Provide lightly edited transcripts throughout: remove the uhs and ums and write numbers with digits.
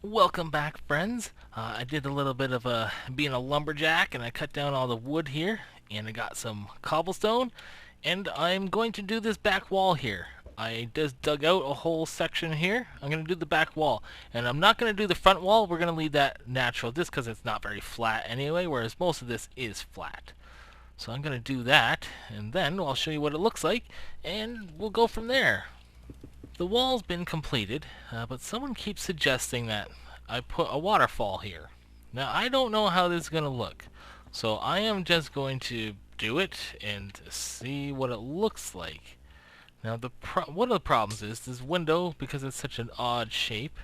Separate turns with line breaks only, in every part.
Welcome back, friends. I did a little bit of being a lumberjack, and I cut down all the wood here, and I got some cobblestone, and I'm going to do this back wall here. I just dug out a whole section here. I'm going to do the back wall, and I'm not going to do the front wall. We're going to leave that natural just because it's not very flat anyway, whereas most of this is flat. So I'm going to do that, and then I'll show you what it looks like, and we'll go from there. The wall's been completed, but someone keeps suggesting that I put a waterfall here. Now, I don't know how this is going to look, so I am just going to do it and see what it looks like. Now, one of the problems is this window, because it's such an odd shape,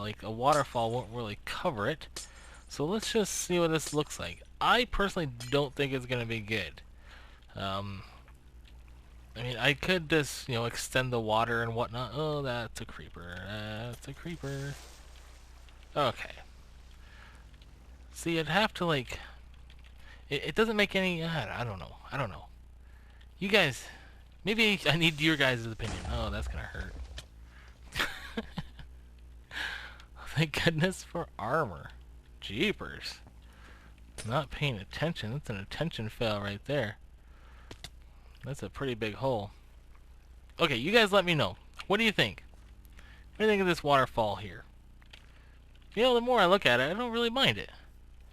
like a waterfall won't really cover it. So let's just see what this looks like. I personally don't think it's going to be good. I mean, I could just, extend the water and whatnot. Oh, that's a creeper. That's a creeper. Okay. See, I'd have to, like... It doesn't make any... I don't know. I don't know. You guys... Maybe I need your guys' opinion. Oh, that's gonna hurt. Thank goodness for armor. Jeepers. Not paying attention. That's an attention fail right there. That's a pretty big hole. Okay, you guys let me know. What do you think? What do you think of this waterfall here? The more I look at it, I don't really mind it.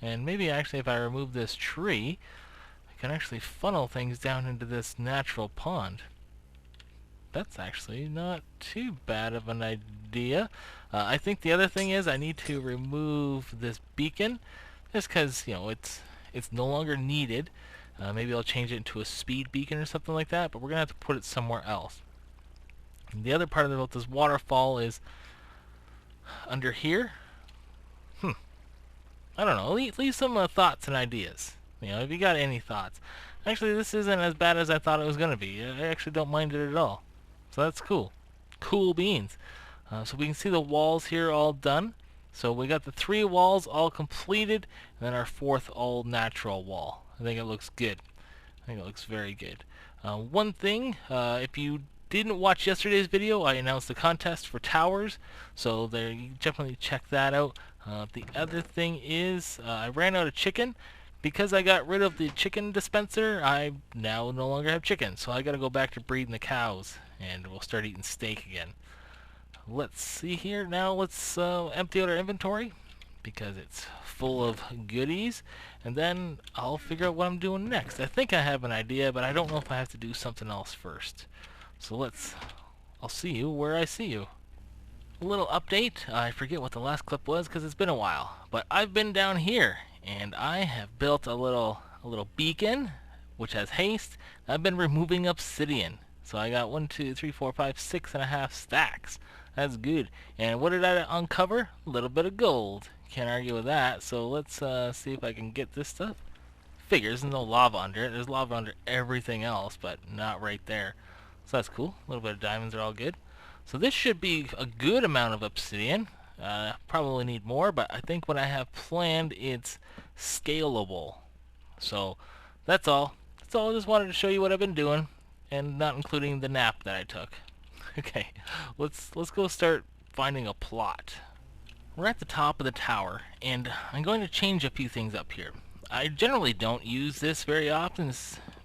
And maybe actually if I remove this tree, I can actually funnel things down into this natural pond. That's actually not too bad of an idea. I think the other thing is I need to remove this beacon, just because, it's no longer needed. Maybe I'll change it into a speed beacon or something like that, but we're going to have to put it somewhere else. And the other part about this waterfall is under here. I don't know. Leave some thoughts and ideas. If you got any thoughts. Actually, this isn't as bad as I thought it was going to be. I actually don't mind it at all. So that's cool. Cool beans. So we can see the walls here all done. So we got the 3 walls all completed, and then our 4th all natural wall. I think it looks good. I think it looks very good. One thing, if you didn't watch yesterday's video, I announced the contest for towers, so there, you definitely check that out. The other thing is, I ran out of chicken. Because I got rid of the chicken dispenser, I now no longer have chicken, so I gotta go back to breeding the cows, and we'll start eating steak again. Let's see here. Now let's empty out our inventory, because it's full of goodies, and then I'll figure out what I'm doing next. I think I have an idea, but I don't know if I have to do something else first. So I'll see you where I see you. A little update. I forget what the last clip was because it's been a while, but I've been down here, and I have built a little beacon, which has haste. I've been removing obsidian. So I got 1, 2, 3, 4, 5, 6.5 stacks. That's good. And what did I uncover? A little bit of gold. Can't argue with that. So let's see if I can get this stuff. Figures, there's no lava under it. There's lava under everything else, but not right there. So that's cool. A little bit of diamonds are all good. So this should be a good amount of obsidian. Probably need more, but I think what I have planned, it's scalable. So that's all. That's all. I just wanted to show you what I've been doing, and not including the nap that I took. Okay, let's go start finding a plot. We're at the top of the tower, and I'm going to change a few things up here. I generally don't use this very often,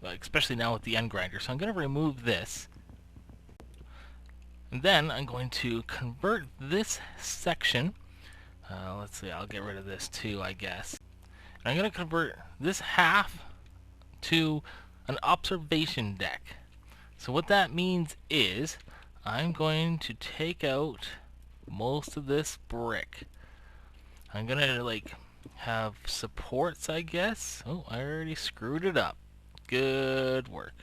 especially now with the end grinder, so I'm going to remove this. And then I'm going to convert this section. Let's see, I'll get rid of this too, I guess. And I'm going to convert this half to an observation deck. So what that means is I'm going to take out most of this brick. I'm going to have supports, I guess. Oh, I already screwed it up. Good work.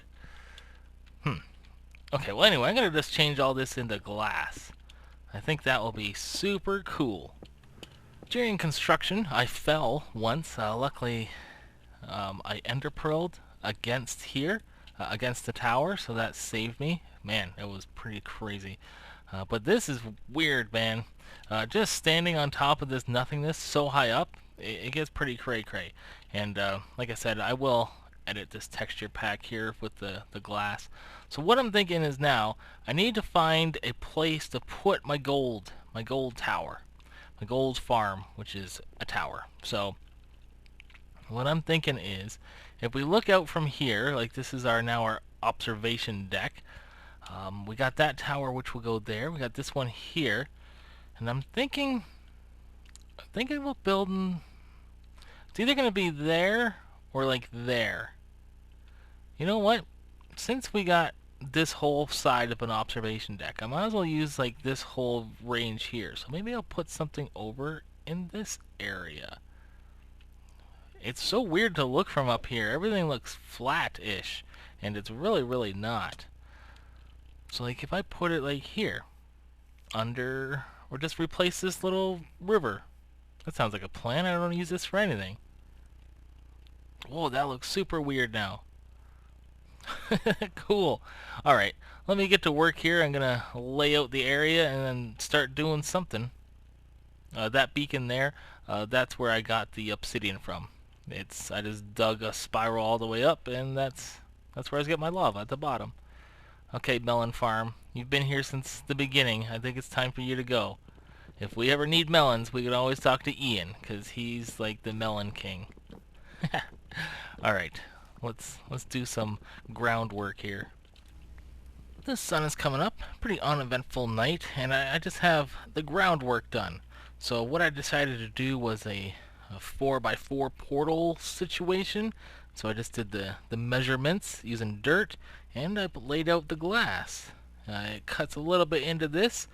Okay, well anyway, I'm going to just change all this into glass. I think that will be super cool. During construction, I fell once. Luckily, I enderpearled against here, against the tower, so that saved me. Man, it was pretty crazy. But this is weird, man. Just standing on top of this nothingness so high up, it gets pretty cray-cray. And like I said, I will edit this texture pack here with the glass. So what I'm thinking is now I need to find a place to put my gold tower. like old farm, which is a tower. So what I'm thinking is, if we look out from here, like this is our observation deck. We got that tower which will go there. We got this one here, and I'm thinking about building. It's either gonna be there or like there. You know what? Since we got this whole side of an observation deck, I might as well use like this whole range here. So maybe I'll put something over in this area. It's so weird to look from up here. Everything looks flat-ish, and it's really, really not. So like if I put it like here, under, or just replace this little river. That sounds like a plan. I don't use this for anything. Whoa, that looks super weird now. Cool. Alright, let me get to work here. I'm gonna lay out the area and then start doing something. That beacon there, that's where I got the obsidian from. I just dug a spiral all the way up, and that's where I was getting my lava, at the bottom. Okay, melon farm, you've been here since the beginning. I think it's time for you to go. If we ever need melons, we can always talk to Ian, because he's like the melon king. Alright, let's do some groundwork here. The sun is coming up, pretty uneventful night, and I just have the groundwork done. So what I decided to do was a 4x4 portal situation. So I just did the measurements using dirt, and I laid out the glass. It cuts a little bit into this,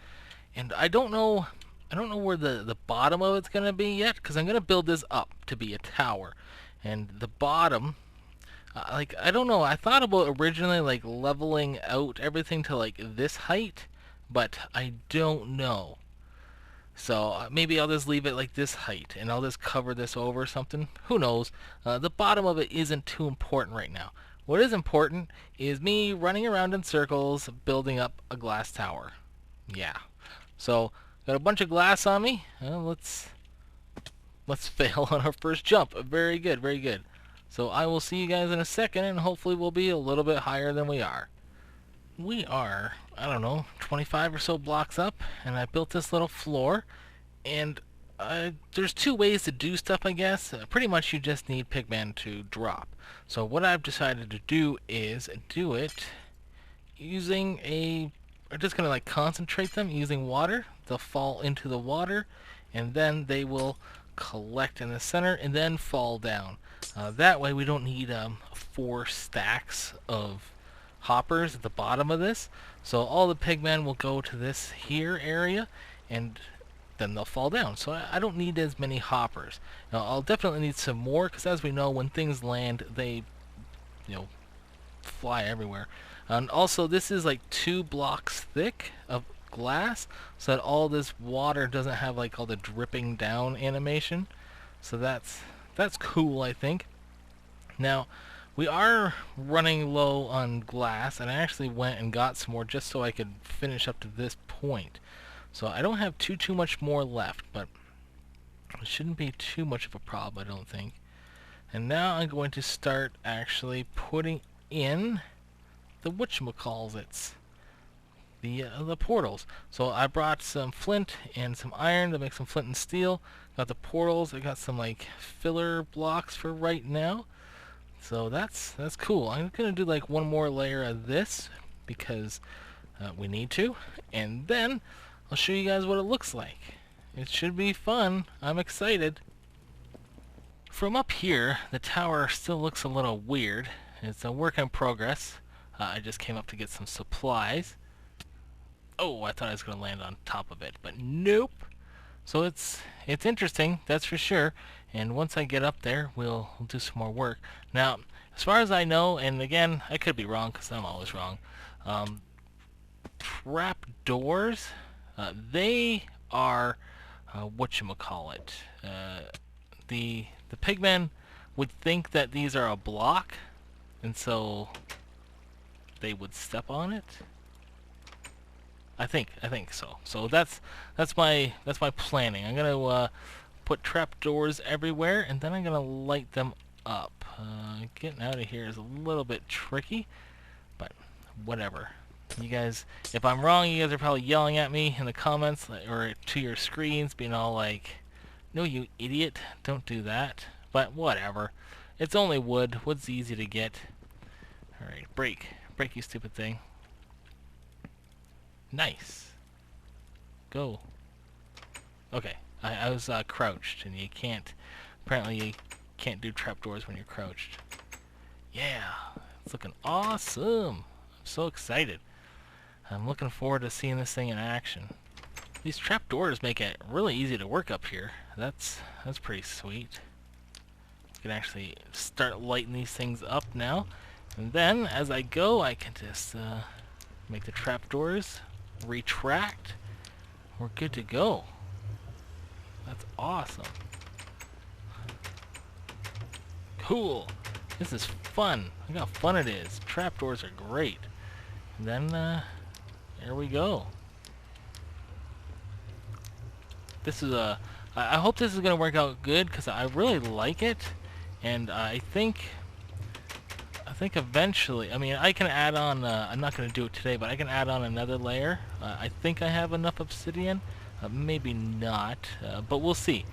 and I don't know where the bottom of it's gonna be yet, because I'm gonna build this up to be a tower, and the bottom, like, I don't know. I thought about originally like leveling out everything to like this height, but I don't know. So maybe I'll just leave it like this height, and I'll just cover this over or something. Who knows? The bottom of it isn't too important right now. What is important is me running around in circles, building up a glass tower. Yeah. So got a bunch of glass on me. Let's fail on our first jump. Very good, very good. So I will see you guys in a second, and hopefully we'll be a little bit higher than we are. We are, I don't know, 25 or so blocks up, and I built this little floor, and there's two ways to do stuff, I guess. Pretty much you just need pigman to drop. So what I've decided to do is do it using I'm just gonna like concentrate them using water. They'll fall into the water, and then they will collect in the center and then fall down. That way we don't need 4 stacks of hoppers at the bottom of this. So all the pigmen will go to this here area, and then they'll fall down. So I don't need as many hoppers. Now I'll definitely need some more, because as we know, when things land, they, fly everywhere. And also this is like 2 blocks thick of glass, so that all this water doesn't have like all the dripping down animation. So that's cool, I think. Now we are running low on glass, and I actually went and got some more just so I could finish up to this point. So I don't have too much more left, but it shouldn't be too much of a problem, I don't think. And now I'm going to start actually putting in the whatchamacallits, the portals. So I brought some flint and some iron to make some flint and steel. Got the portals. I got some like filler blocks for right now. So that's cool. I'm gonna do like one more layer of this because we need to, and then I'll show you guys what it looks like. It should be fun. I'm excited. From up here, the tower still looks a little weird. It's a work in progress. I just came up to get some supplies. Oh, I thought I was going to land on top of it, but nope. So it's interesting, that's for sure. And once I get up there, we'll do some more work. Now, as far as I know, and again, I could be wrong because I'm always wrong. Trap doors, they are whatchamacallit. The pigmen would think that these are a block, and so they would step on it. I think so. So that's my planning. I'm gonna put trapdoors everywhere, and then I'm gonna light them up. Getting out of here is a little bit tricky, but whatever. You guys, if I'm wrong, you guys are probably yelling at me in the comments or to your screens, being all like, "No, you idiot! Don't do that." But whatever. It's only wood. Wood's easy to get. All right, break, you stupid thing. Nice. Go. Okay, I was crouched, and you can't. Apparently, you can't do trapdoors when you're crouched. Yeah, it's looking awesome. I'm so excited. I'm looking forward to seeing this thing in action. These trapdoors make it really easy to work up here. That's pretty sweet. You can actually start lighting these things up now. And then, as I go, I can just make the trapdoors retract. We're good to go. That's awesome. Cool. This is fun. Look how fun it is. Trapdoors are great. And then, there we go. This is I hope this is going to work out good, because I really like it. And I think eventually, I mean, I can add on, I'm not going to do it today, but I can add on another layer. I think I have enough obsidian. Maybe not, but we'll see.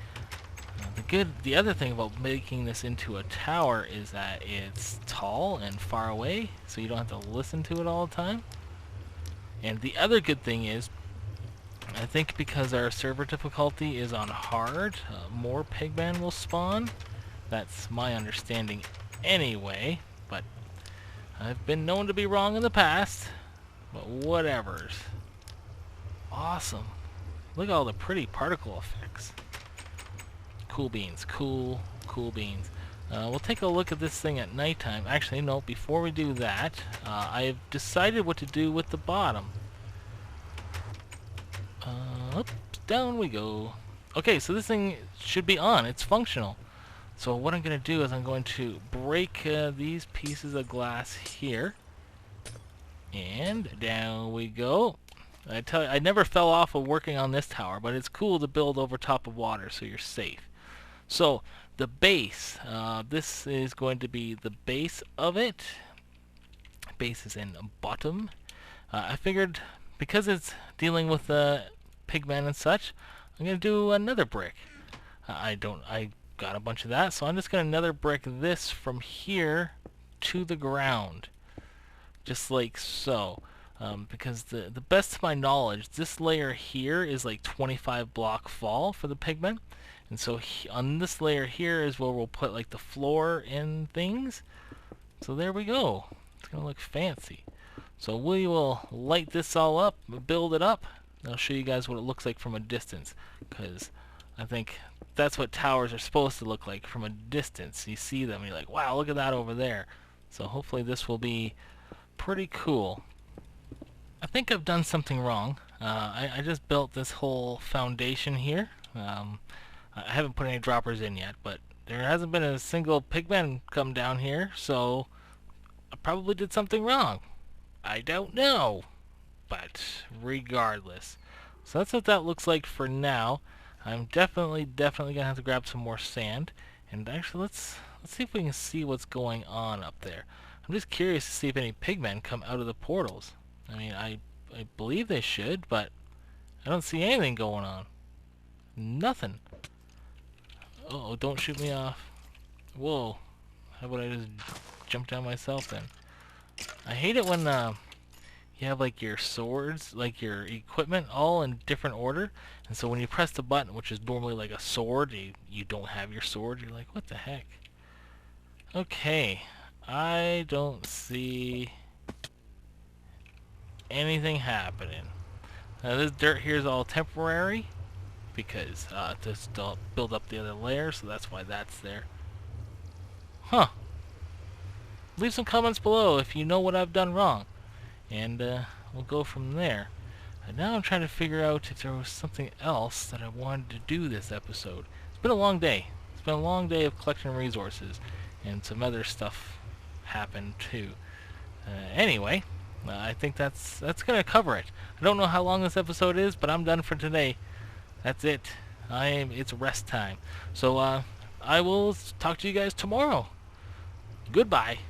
The other thing about making this into a tower is that it's tall and far away, so you don't have to listen to it all the time. And the other good thing is, I think because our server difficulty is on hard, more pigmen will spawn. That's my understanding anyway, but I've been known to be wrong in the past. But whatevers. Awesome. Look at all the pretty particle effects. Cool beans. Cool beans. We'll take a look at this thing at nighttime. Actually, no, before we do that, I've decided what to do with the bottom. Up, down we go. Okay, so this thing should be on. It's functional. So what I'm going to do is I'm going to break these pieces of glass here. And down we go. I tell you, I never fell off of working on this tower, but it's cool to build over top of water so you're safe. So the base, this is going to be the base of it. Base is in the bottom. I figured because it's dealing with pigmen and such, I'm going to do another brick. I got a bunch of that, so I'm just going to another brick this from here to the ground. Just like so. Because the best to my knowledge, this layer here is like 25 block fall for the pigmen. And so on this layer here is where we'll put like the floor and things. So there we go. It's going to look fancy. So we will light this all up, build it up. I'll show you guys what it looks like from a distance. Because I think that's what towers are supposed to look like from a distance. You see them and you're like, wow, look at that over there. So hopefully this will be pretty cool. I think I've done something wrong. I just built this whole foundation here. I haven't put any droppers in yet, but there hasn't been a single pigman come down here, so I probably did something wrong. I don't know, but regardless. So that's what that looks like for now. I'm definitely gonna have to grab some more sand, and actually let's see if we can see what's going on up there. I'm just curious to see if any pigmen come out of the portals. I mean, I believe they should, but I don't see anything going on. Nothing. Uh-oh, don't shoot me off. Whoa. How about I just jump down myself then? I hate it when you have like your swords, like your equipment all in different order. And so when you press the button, which is normally like a sword, you don't have your sword. You're like, what the heck? Okay. I don't see anything happening. Now this dirt here is all temporary because to still build up the other layer, so that's why that's there. Huh. Leave some comments below if you know what I've done wrong, and we'll go from there. And now I'm trying to figure out if there was something else that I wanted to do this episode. It's been a long day. It's been a long day of collecting resources, and some other stuff happened too. Anyway, I think that's gonna cover it. I don't know how long this episode is, but I'm done for today. That's it. It's rest time. So I will talk to you guys tomorrow. Goodbye.